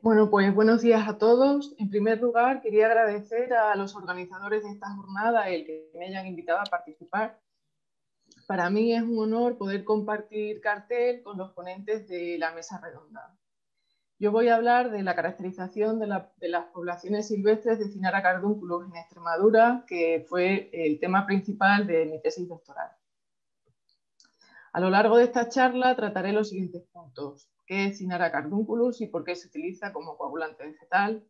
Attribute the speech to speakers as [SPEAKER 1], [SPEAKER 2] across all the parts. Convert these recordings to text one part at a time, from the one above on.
[SPEAKER 1] Bueno, pues buenos días a todos. En primer lugar, quería agradecer a los organizadores de esta jornada el que me hayan invitado a participar. Para mí es un honor poder compartir cartel con los ponentes de la mesa redonda. Yo voy a hablar de la caracterización de las poblaciones silvestres de Cynara cardunculus en Extremadura, que fue el tema principal de mi tesis doctoral. A lo largo de esta charla trataré los siguientes puntos: qué es Cynara cardunculus y por qué se utiliza como coagulante vegetal,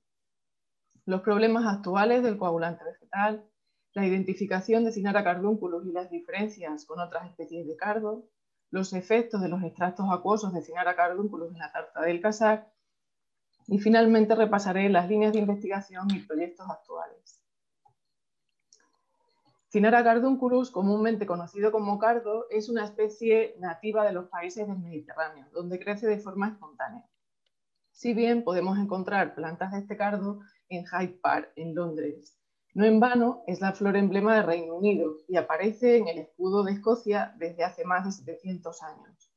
[SPEAKER 1] los problemas actuales del coagulante vegetal, la identificación de Cynara cardunculus y las diferencias con otras especies de cardo, los efectos de los extractos acuosos de Cynara cardunculus en la tarta del casac y finalmente repasaré las líneas de investigación y proyectos actuales. Cynara cardunculus, comúnmente conocido como cardo, es una especie nativa de los países del Mediterráneo, donde crece de forma espontánea. Si bien podemos encontrar plantas de este cardo en Hyde Park, en Londres. No en vano, es la flor emblema del Reino Unido y aparece en el escudo de Escocia desde hace más de 700 años.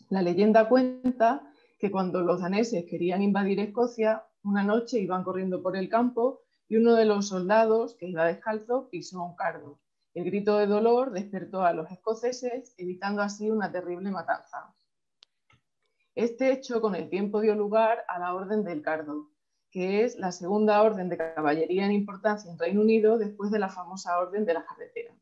[SPEAKER 1] La leyenda cuenta que cuando los daneses querían invadir Escocia, una noche iban corriendo por el campo y uno de los soldados, que iba descalzo, pisó un cardo. El grito de dolor despertó a los escoceses, evitando así una terrible matanza. Este hecho con el tiempo dio lugar a la Orden del Cardo, que es la segunda orden de caballería en importancia en Reino Unido después de la famosa Orden de la Carretera.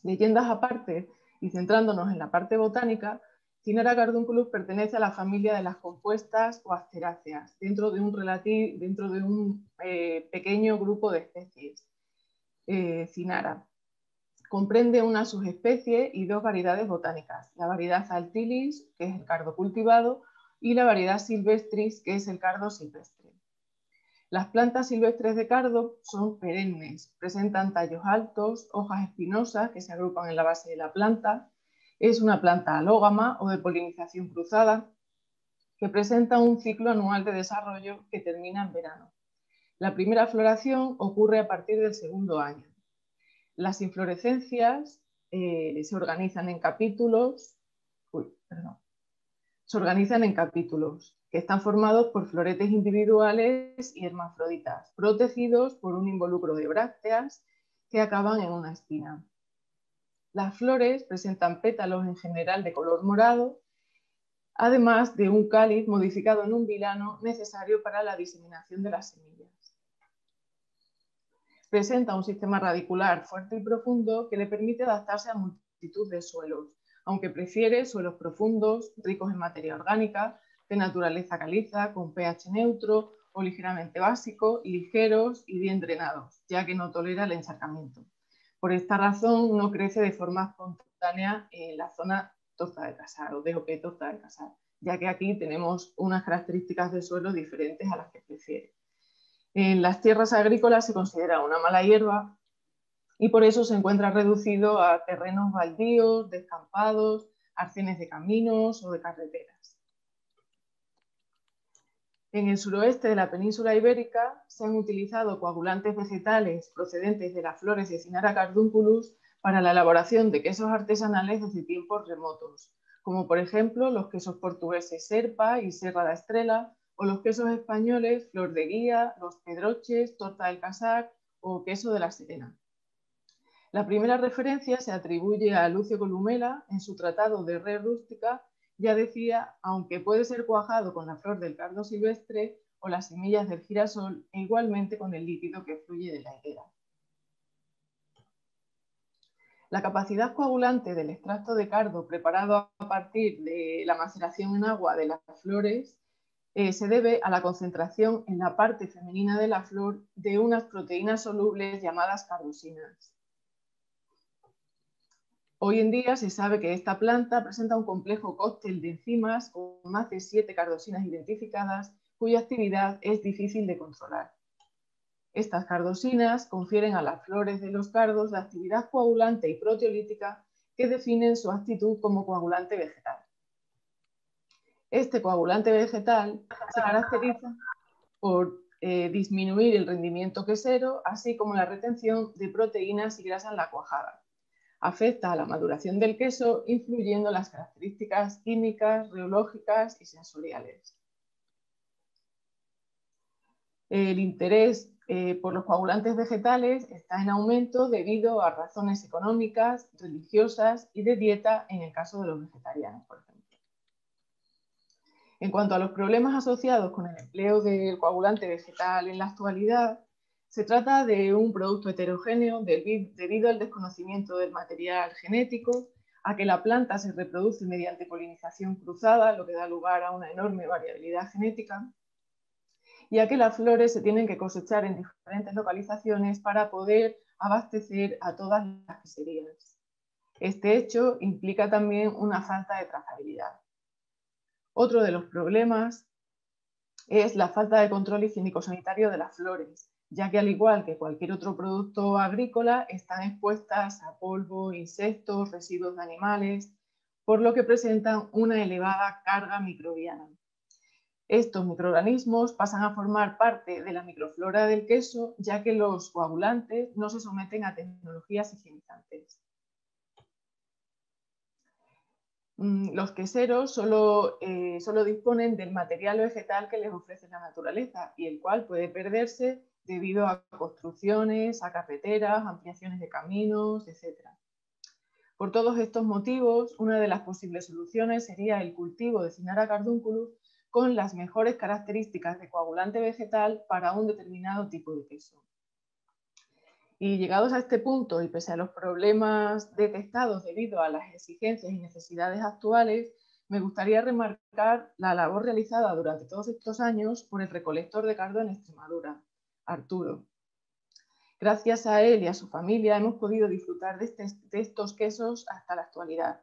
[SPEAKER 1] Leyendas aparte, y centrándonos en la parte botánica, Cynara cardunculus pertenece a la familia de las compuestas o asteráceas, dentro de un pequeño grupo de especies. Cynara comprende una subespecie y dos variedades botánicas, la variedad altilis, que es el cardo cultivado, y la variedad silvestris, que es el cardo silvestre. Las plantas silvestres de cardo son perennes, presentan tallos altos, hojas espinosas que se agrupan en la base de la planta. Es una planta alógama o de polinización cruzada que presenta un ciclo anual de desarrollo que termina en verano. La primera floración ocurre a partir del segundo año. Las inflorescencias se organizan en capítulos, que están formados por floretes individuales y hermafroditas, protegidos por un involucro de brácteas que acaban en una espina. Las flores presentan pétalos en general de color morado, además de un cáliz modificado en un vilano necesario para la diseminación de las semillas. Presenta un sistema radicular fuerte y profundo que le permite adaptarse a multitud de suelos, aunque prefiere suelos profundos, ricos en materia orgánica, de naturaleza caliza, con pH neutro o ligeramente básico, ligeros y bien drenados, ya que no tolera el encharcamiento. Por esta razón no crece de forma espontánea en la zona Torta del Casar o DOP Torta del Casar, ya que aquí tenemos unas características de suelo diferentes a las que prefiere. En las tierras agrícolas se considera una mala hierba y por eso se encuentra reducido a terrenos baldíos, descampados, arcenes de caminos o de carreteras. En el suroeste de la península ibérica se han utilizado coagulantes vegetales procedentes de las flores de Cynara cardunculus para la elaboración de quesos artesanales desde tiempos remotos, como por ejemplo los quesos portugueses Serpa y Serra da Estrela, o los quesos españoles Flor de Guía, los Pedroches, Torta del Casac o queso de la Serena. La primera referencia se atribuye a Lucio Columela en su tratado de Res Rústica. Ya decía, aunque puede ser cuajado con la flor del cardo silvestre o las semillas del girasol, e igualmente con el líquido que fluye de la higuera. La capacidad coagulante del extracto de cardo preparado a partir de la maceración en agua de las flores se debe a la concentración en la parte femenina de la flor de unas proteínas solubles llamadas cardosinas. Hoy en día se sabe que esta planta presenta un complejo cóctel de enzimas con más de 7 cardosinas identificadas, cuya actividad es difícil de controlar. Estas cardosinas confieren a las flores de los cardos la actividad coagulante y proteolítica que definen su actitud como coagulante vegetal. Este coagulante vegetal se caracteriza por disminuir el rendimiento quesero, así como la retención de proteínas y grasa en la cuajada. Afecta a la maduración del queso, influyendo en las características químicas, reológicas y sensoriales. El interés por los coagulantes vegetales está en aumento debido a razones económicas, religiosas y de dieta en el caso de los vegetarianos, por ejemplo. En cuanto a los problemas asociados con el empleo del coagulante vegetal en la actualidad, se trata de un producto heterogéneo debido al desconocimiento del material genético, a que la planta se reproduce mediante polinización cruzada, lo que da lugar a una enorme variabilidad genética, y a que las flores se tienen que cosechar en diferentes localizaciones para poder abastecer a todas las queserías. Este hecho implica también una falta de trazabilidad. Otro de los problemas es la falta de control higiénico-sanitario de las flores, ya que al igual que cualquier otro producto agrícola, están expuestas a polvo, insectos, residuos de animales, por lo que presentan una elevada carga microbiana. Estos microorganismos pasan a formar parte de la microflora del queso, ya que los coagulantes no se someten a tecnologías higienizantes. Los queseros solo disponen del material vegetal que les ofrece la naturaleza y el cual puede perderse debido a construcciones, a carreteras, ampliaciones de caminos, etc. Por todos estos motivos, una de las posibles soluciones sería el cultivo de Cynara cardunculus con las mejores características de coagulante vegetal para un determinado tipo de queso. Y llegados a este punto, y pese a los problemas detectados debido a las exigencias y necesidades actuales, me gustaría remarcar la labor realizada durante todos estos años por el recolector de cardo en Extremadura, Arturo. Gracias a él y a su familia hemos podido disfrutar de estos quesos hasta la actualidad.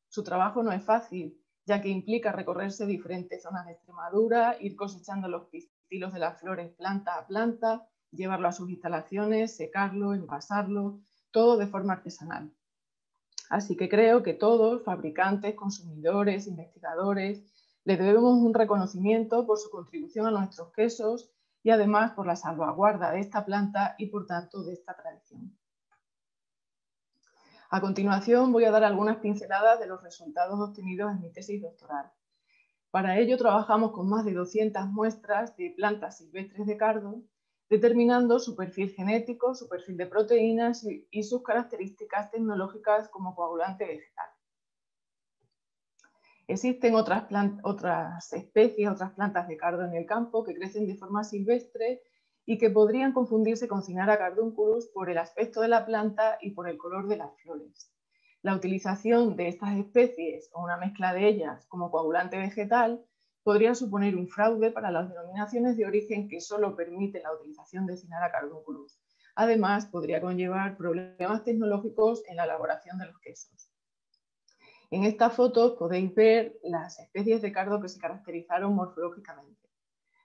[SPEAKER 1] Su trabajo no es fácil, ya que implica recorrerse diferentes zonas de Extremadura, ir cosechando los pistilos de las flores planta a planta, llevarlo a sus instalaciones, secarlo, envasarlo, todo de forma artesanal. Así que creo que todos, fabricantes, consumidores, investigadores, les debemos un reconocimiento por su contribución a nuestros quesos y además por la salvaguarda de esta planta y por tanto de esta tradición. A continuación voy a dar algunas pinceladas de los resultados obtenidos en mi tesis doctoral. Para ello trabajamos con más de 200 muestras de plantas silvestres de cardo, determinando su perfil genético, su perfil de proteínas y sus características tecnológicas como coagulante vegetal. Existen otras especies, otras plantas de cardo en el campo que crecen de forma silvestre y que podrían confundirse con Cynara cardunculus por el aspecto de la planta y por el color de las flores. La utilización de estas especies o una mezcla de ellas como coagulante vegetal podría suponer un fraude para las denominaciones de origen que solo permiten la utilización de Cynara cardunculus. Además, podría conllevar problemas tecnológicos en la elaboración de los quesos. En esta foto podéis ver las especies de cardo que se caracterizaron morfológicamente.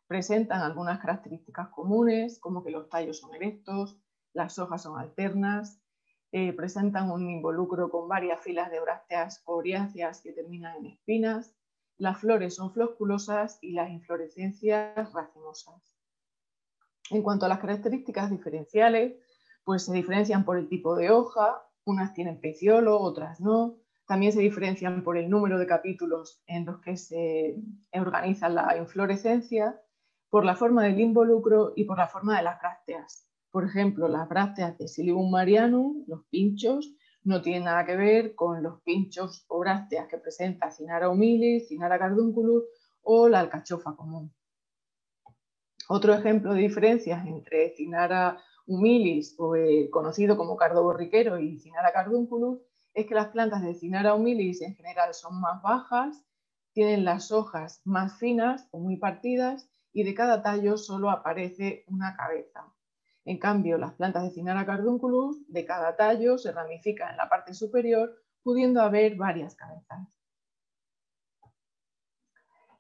[SPEAKER 1] Presentan algunas características comunes, como que los tallos son erectos, las hojas son alternas, presentan un involucro con varias filas de brácteas coriáceas que terminan en espinas, las flores son flosculosas y las inflorescencias racemosas. En cuanto a las características diferenciales, pues se diferencian por el tipo de hoja, unas tienen peciolo, otras no. También se diferencian por el número de capítulos en los que se organiza la inflorescencia, por la forma del involucro y por la forma de las brácteas. Por ejemplo, las brácteas de Psyllium marianum, los pinchos, no tienen nada que ver con los pinchos o brácteas que presenta Cynara humilis, Cynara cardunculus o la alcachofa común. Otro ejemplo de diferencias entre Cynara humilis, o conocido como cardo borriquero, y Cynara cardunculus es que las plantas de Cynara humilis en general son más bajas, tienen las hojas más finas o muy partidas y de cada tallo solo aparece una cabeza. En cambio, las plantas de Cynara cardunculus, de cada tallo se ramifica en la parte superior, pudiendo haber varias cabezas.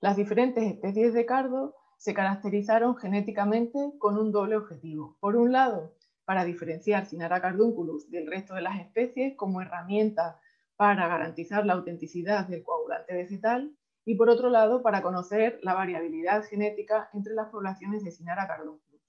[SPEAKER 1] Las diferentes especies de cardo se caracterizaron genéticamente con un doble objetivo. Por un lado, para diferenciar Cynara cardunculus del resto de las especies como herramienta para garantizar la autenticidad del coagulante vegetal, y por otro lado, para conocer la variabilidad genética entre las poblaciones de Cynara cardunculus.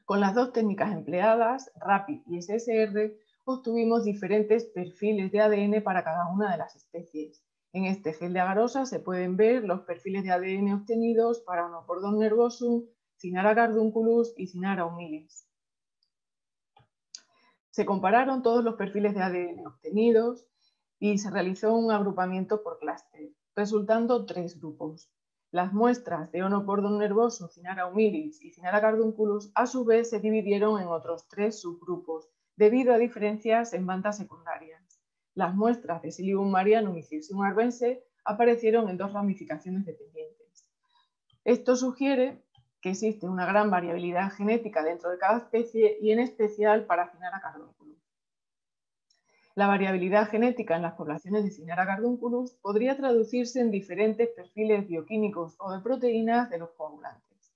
[SPEAKER 1] Con las dos técnicas empleadas, RAPID y SSR, obtuvimos diferentes perfiles de ADN para cada una de las especies. En este gel de agarosa se pueden ver los perfiles de ADN obtenidos para Onopordon nervosum, Cynara cardunculus y Cynara humilis. Se compararon todos los perfiles de ADN obtenidos y se realizó un agrupamiento por clúster, resultando 3 grupos. Las muestras de Onocordon nervoso, Cynara humilis y Cynara cardunculus, a su vez se dividieron en otros 3 subgrupos, debido a diferencias en bandas secundarias. Las muestras de Silybum marianum y Cirsium arvense aparecieron en 2 ramificaciones dependientes. Esto sugiere que existe una gran variabilidad genética dentro de cada especie y en especial para Cynara cardunculus. La variabilidad genética en las poblaciones de Cynara cardunculus podría traducirse en diferentes perfiles bioquímicos o de proteínas de los coagulantes.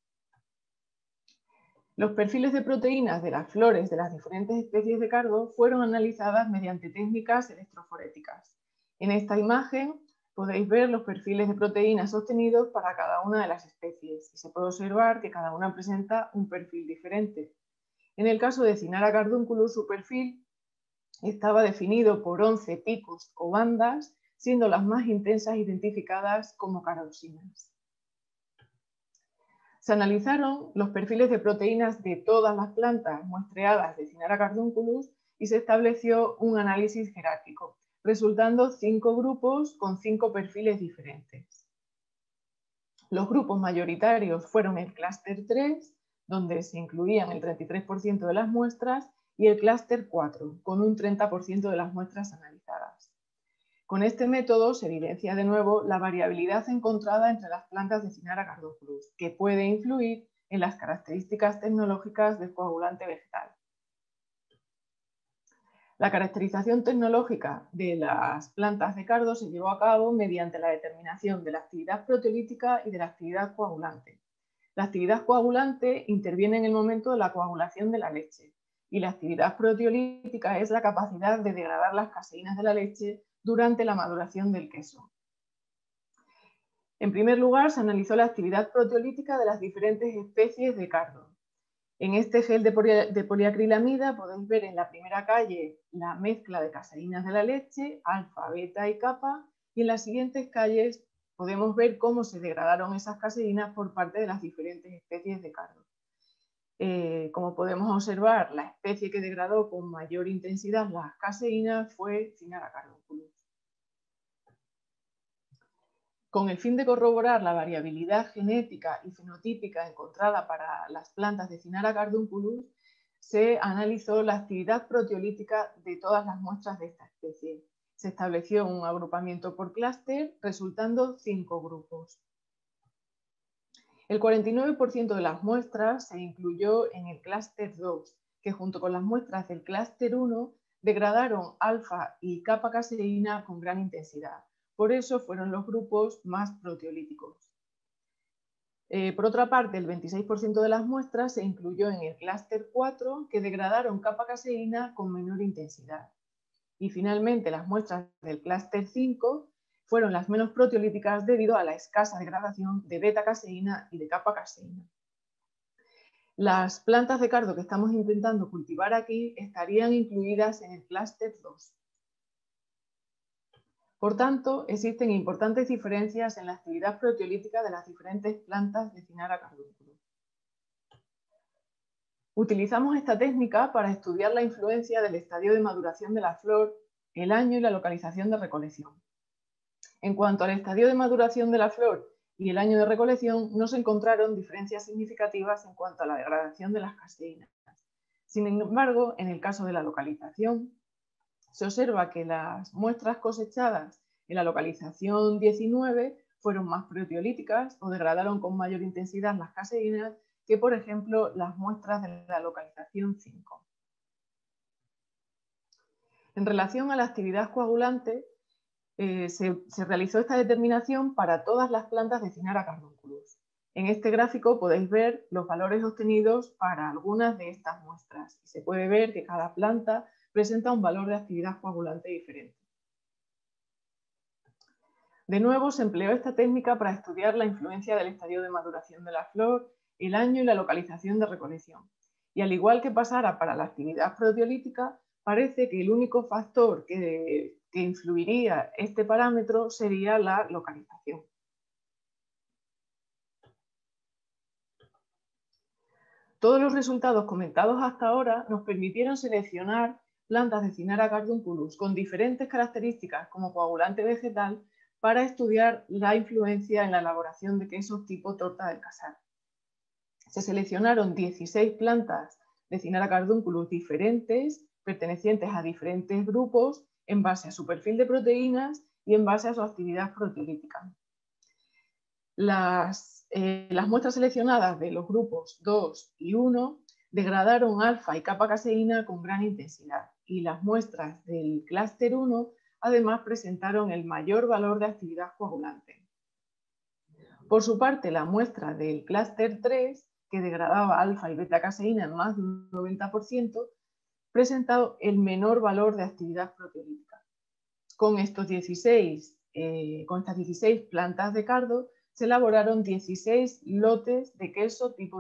[SPEAKER 1] Los perfiles de proteínas de las flores de las diferentes especies de cardo fueron analizadas mediante técnicas electroforéticas. En esta imagen podéis ver los perfiles de proteínas obtenidos para cada una de las especies y se puede observar que cada una presenta un perfil diferente. En el caso de Cynara cardunculus, su perfil estaba definido por 11 picos o bandas, siendo las más intensas identificadas como carosinas. Se analizaron los perfiles de proteínas de todas las plantas muestreadas de Cynara cardunculus y se estableció un análisis jerárquico, resultando 5 grupos con 5 perfiles diferentes. Los grupos mayoritarios fueron el clúster 3, donde se incluían el 33% de las muestras, y el clúster 4, con un 30% de las muestras analizadas. Con este método se evidencia de nuevo la variabilidad encontrada entre las plantas de Cynara cardunculus, que puede influir en las características tecnológicas del coagulante vegetal. La caracterización tecnológica de las plantas de cardo se llevó a cabo mediante la determinación de la actividad proteolítica y de la actividad coagulante. La actividad coagulante interviene en el momento de la coagulación de la leche y la actividad proteolítica es la capacidad de degradar las caseínas de la leche durante la maduración del queso. En primer lugar, se analizó la actividad proteolítica de las diferentes especies de cardo. En este gel de poliacrilamida podéis ver en la primera calle la mezcla de caseínas de la leche, alfa, beta y kappa, y en las siguientes calles podemos ver cómo se degradaron esas caseínas por parte de las diferentes especies de cardo. Como podemos observar, la especie que degradó con mayor intensidad las caseínas fue Cynara cardunculus. Con el fin de corroborar la variabilidad genética y fenotípica encontrada para las plantas de Cynara cardunculus, se analizó la actividad proteolítica de todas las muestras de esta especie. Se estableció un agrupamiento por clúster, resultando 5 grupos. El 49% de las muestras se incluyó en el clúster 2, que junto con las muestras del clúster 1 degradaron alfa y kappa caseína con gran intensidad. Por eso fueron los grupos más proteolíticos. Por otra parte, el 26% de las muestras se incluyó en el clúster 4, que degradaron kappa caseína con menor intensidad. Y finalmente, las muestras del clúster 5 fueron las menos proteolíticas debido a la escasa degradación de beta caseína y de kappa caseína. Las plantas de cardo que estamos intentando cultivar aquí estarían incluidas en el clúster 2. Por tanto, existen importantes diferencias en la actividad proteolítica de las diferentes plantas de Cynara cardunculus. Utilizamos esta técnica para estudiar la influencia del estadio de maduración de la flor, el año y la localización de recolección. En cuanto al estadio de maduración de la flor y el año de recolección, no se encontraron diferencias significativas en cuanto a la degradación de las caseínas. Sin embargo, en el caso de la localización, se observa que las muestras cosechadas en la localización 19 fueron más proteolíticas o degradaron con mayor intensidad las caseínas que, por ejemplo, las muestras de la localización 5. En relación a la actividad coagulante, se realizó esta determinación para todas las plantas de Cynara cardunculus. En este gráfico podéis ver los valores obtenidos para algunas de estas muestras. Se puede ver que cada planta presenta un valor de actividad coagulante diferente. De nuevo, se empleó esta técnica para estudiar la influencia del estadio de maduración de la flor, el año y la localización de recolección. Y al igual que pasara para la actividad proteolítica, parece que el único factor que influiría este parámetro sería la localización. Todos los resultados comentados hasta ahora nos permitieron seleccionar plantas de Cynara cardunculus con diferentes características como coagulante vegetal para estudiar la influencia en la elaboración de quesos tipo torta del casar. Se seleccionaron 16 plantas de Cynara cardunculus diferentes, pertenecientes a diferentes grupos, en base a su perfil de proteínas y en base a su actividad proteolítica. Las muestras seleccionadas de los grupos 2 y 1 degradaron alfa y kappa caseína con gran intensidad, y las muestras del clúster 1 además presentaron el mayor valor de actividad coagulante. Por su parte, la muestra del clúster 3, que degradaba alfa y beta caseína en más de un 90%, presentó el menor valor de actividad proteolítica. Con estas 16 plantas de cardo se elaboraron 16 lotes de queso tipo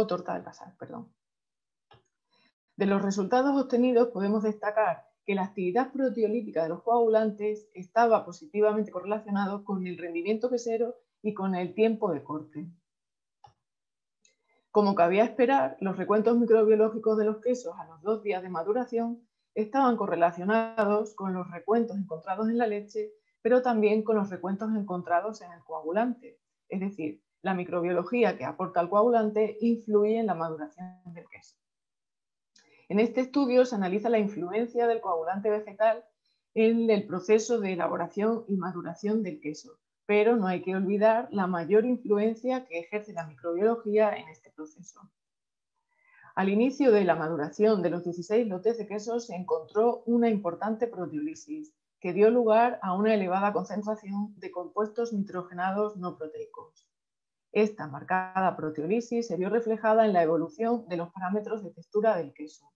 [SPEAKER 1] torta del casar, perdón. De los resultados obtenidos podemos destacar que la actividad proteolítica de los coagulantes estaba positivamente correlacionado con el rendimiento quesero y con el tiempo de corte. Como cabía esperar, los recuentos microbiológicos de los quesos a los 2 días de maduración estaban correlacionados con los recuentos encontrados en la leche, pero también con los recuentos encontrados en el coagulante. Es decir, la microbiología que aporta el coagulante influye en la maduración del queso. En este estudio se analiza la influencia del coagulante vegetal en el proceso de elaboración y maduración del queso, pero no hay que olvidar la mayor influencia que ejerce la microbiología en este proceso. Al inicio de la maduración de los 16 lotes de queso se encontró una importante proteólisis que dio lugar a una elevada concentración de compuestos nitrogenados no proteicos. Esta marcada proteólisis se vio reflejada en la evolución de los parámetros de textura del queso.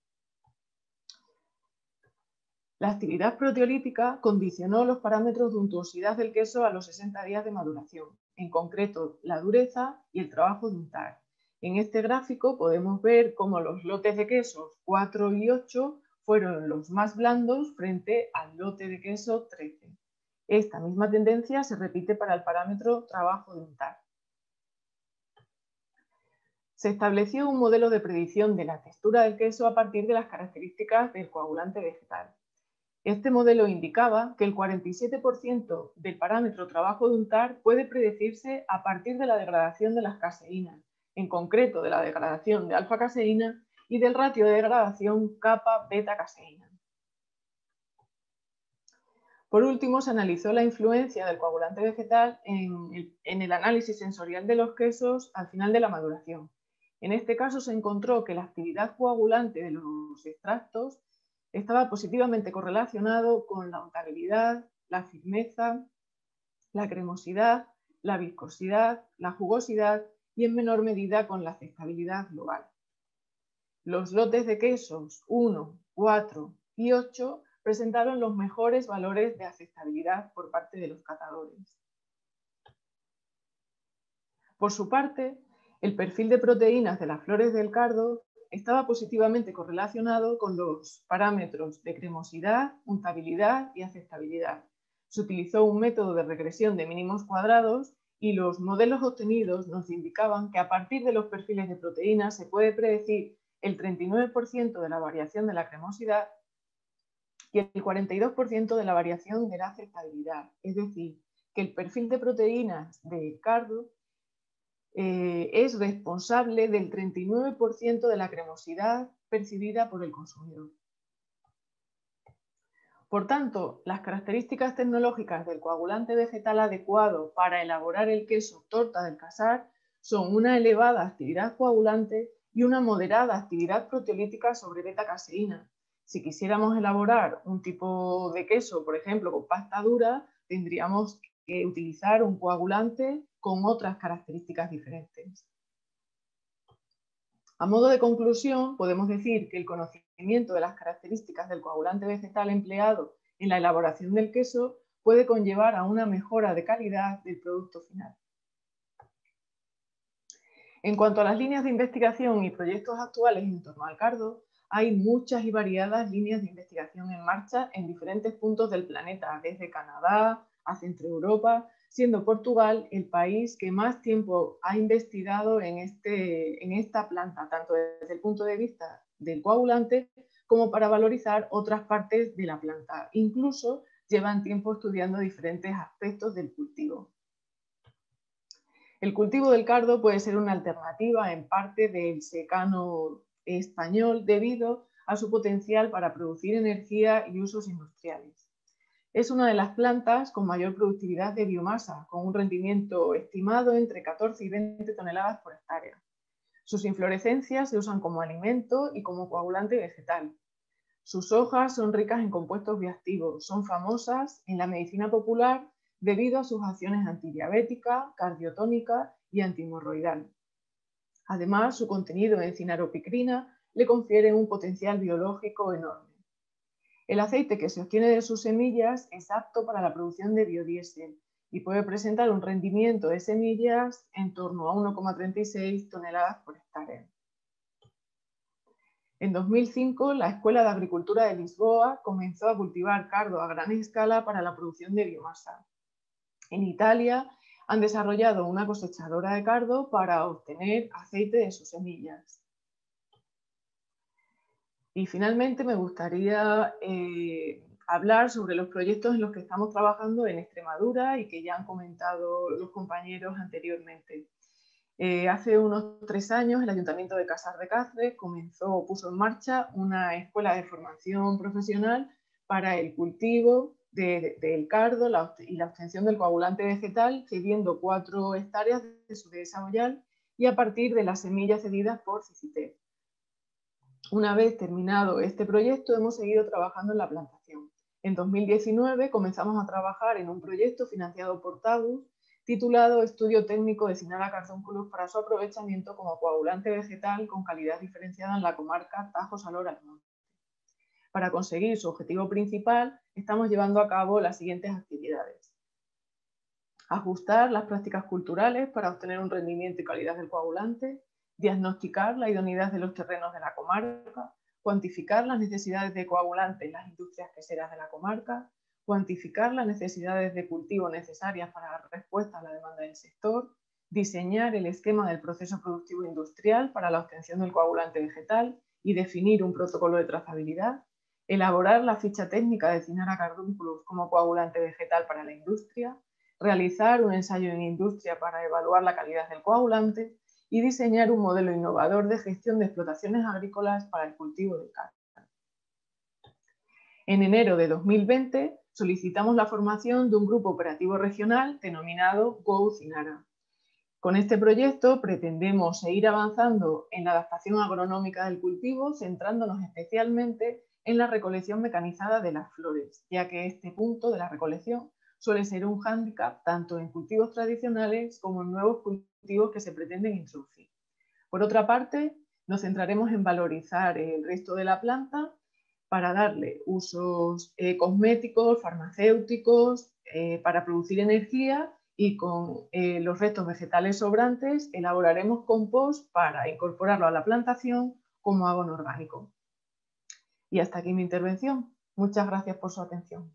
[SPEAKER 1] La actividad proteolítica condicionó los parámetros de untuosidad del queso a los 60 días de maduración, en concreto la dureza y el trabajo de untar. En este gráfico podemos ver cómo los lotes de quesos 4 y 8 fueron los más blandos frente al lote de queso 13. Esta misma tendencia se repite para el parámetro trabajo de untar. Se estableció un modelo de predicción de la textura del queso a partir de las características del coagulante vegetal. Este modelo indicaba que el 47% del parámetro trabajo de untar puede predecirse a partir de la degradación de las caseínas, en concreto de la degradación de alfa-caseína y del ratio de degradación kappa-beta-caseína. Por último, se analizó la influencia del coagulante vegetal en el análisis sensorial de los quesos al final de la maduración. En este caso se encontró que la actividad coagulante de los extractos estaba positivamente correlacionado con la untabilidad, la firmeza, la cremosidad, la viscosidad, la jugosidad y en menor medida con la aceptabilidad global. Los lotes de quesos 1, 4 y 8 presentaron los mejores valores de aceptabilidad por parte de los catadores. Por su parte, el perfil de proteínas de las flores del cardo estaba positivamente correlacionado con los parámetros de cremosidad, untabilidad y aceptabilidad. Se utilizó un método de regresión de mínimos cuadrados y los modelos obtenidos nos indicaban que a partir de los perfiles de proteínas se puede predecir el 39% de la variación de la cremosidad y el 42% de la variación de la aceptabilidad. Es decir, que el perfil de proteínas de cardo es responsable del 39% de la cremosidad percibida por el consumidor. Por tanto, las características tecnológicas del coagulante vegetal adecuado para elaborar el queso torta del casar son una elevada actividad coagulante y una moderada actividad proteolítica sobre beta-caseína. Si quisiéramos elaborar un tipo de queso, por ejemplo, con pasta dura, tendríamos que utilizar un coagulante con otras características diferentes. A modo de conclusión, podemos decir que el conocimiento de las características del coagulante vegetal empleado en la elaboración del queso puede conllevar a una mejora de calidad del producto final. En cuanto a las líneas de investigación y proyectos actuales en torno al cardo, hay muchas y variadas líneas de investigación en marcha en diferentes puntos del planeta, desde Canadá a Centro Europa, siendo Portugal el país que más tiempo ha investigado en esta planta, tanto desde el punto de vista del coagulante como para valorizar otras partes de la planta. Incluso llevan tiempo estudiando diferentes aspectos del cultivo. El cultivo del cardo puede ser una alternativa en parte del secano español debido a su potencial para producir energía y usos industriales. Es una de las plantas con mayor productividad de biomasa, con un rendimiento estimado entre 14 y 20 toneladas por hectárea. Sus inflorescencias se usan como alimento y como coagulante vegetal. Sus hojas son ricas en compuestos bioactivos, son famosas en la medicina popular debido a sus acciones antidiabética, cardiotónica y antihemorroidal. Además, su contenido en cinnaropicrina le confiere un potencial biológico enorme. El aceite que se obtiene de sus semillas es apto para la producción de biodiesel y puede presentar un rendimiento de semillas en torno a 1,36 toneladas por hectárea. En 2005, la Escuela de Agricultura de Lisboa comenzó a cultivar cardo a gran escala para la producción de biomasa. En Italia han desarrollado una cosechadora de cardo para obtener aceite de sus semillas. Y finalmente me gustaría hablar sobre los proyectos en los que estamos trabajando en Extremadura y que ya han comentado los compañeros anteriormente. Hace unos 3 años el Ayuntamiento de Casar de Cáceres puso en marcha una escuela de formación profesional para el cultivo del cardo y la obtención del coagulante vegetal, cediendo 4 hectáreas de su desarrollar y a partir de las semillas cedidas por CICITEC. Una vez terminado este proyecto, hemos seguido trabajando en la plantación. En 2019 comenzamos a trabajar en un proyecto financiado por TAGUS titulado Estudio Técnico de Cynara Cardunculus para su aprovechamiento como coagulante vegetal con calidad diferenciada en la comarca Tajo-Salor al Norte. Para conseguir su objetivo principal, estamos llevando a cabo las siguientes actividades. Ajustar las prácticas culturales para obtener un rendimiento y calidad del coagulante, diagnosticar la idoneidad de los terrenos de la comarca, cuantificar las necesidades de coagulante en las industrias queseras de la comarca, cuantificar las necesidades de cultivo necesarias para dar respuesta a la demanda del sector, diseñar el esquema del proceso productivo industrial para la obtención del coagulante vegetal y definir un protocolo de trazabilidad, elaborar la ficha técnica de Cynara Cardunculus como coagulante vegetal para la industria, realizar un ensayo en industria para evaluar la calidad del coagulante y diseñar un modelo innovador de gestión de explotaciones agrícolas para el cultivo del cardo. En enero de 2020 solicitamos la formación de un grupo operativo regional denominado GoCynara. Con este proyecto pretendemos seguir avanzando en la adaptación agronómica del cultivo, centrándonos especialmente en la recolección mecanizada de las flores, ya que este punto de la recolección suele ser un hándicap tanto en cultivos tradicionales como en nuevos cultivos que se pretenden introducir. Por otra parte, nos centraremos en valorizar el resto de la planta para darle usos cosméticos, farmacéuticos, para producir energía y con los restos vegetales sobrantes elaboraremos compost para incorporarlo a la plantación como abono orgánico. Y hasta aquí mi intervención. Muchas gracias por su atención.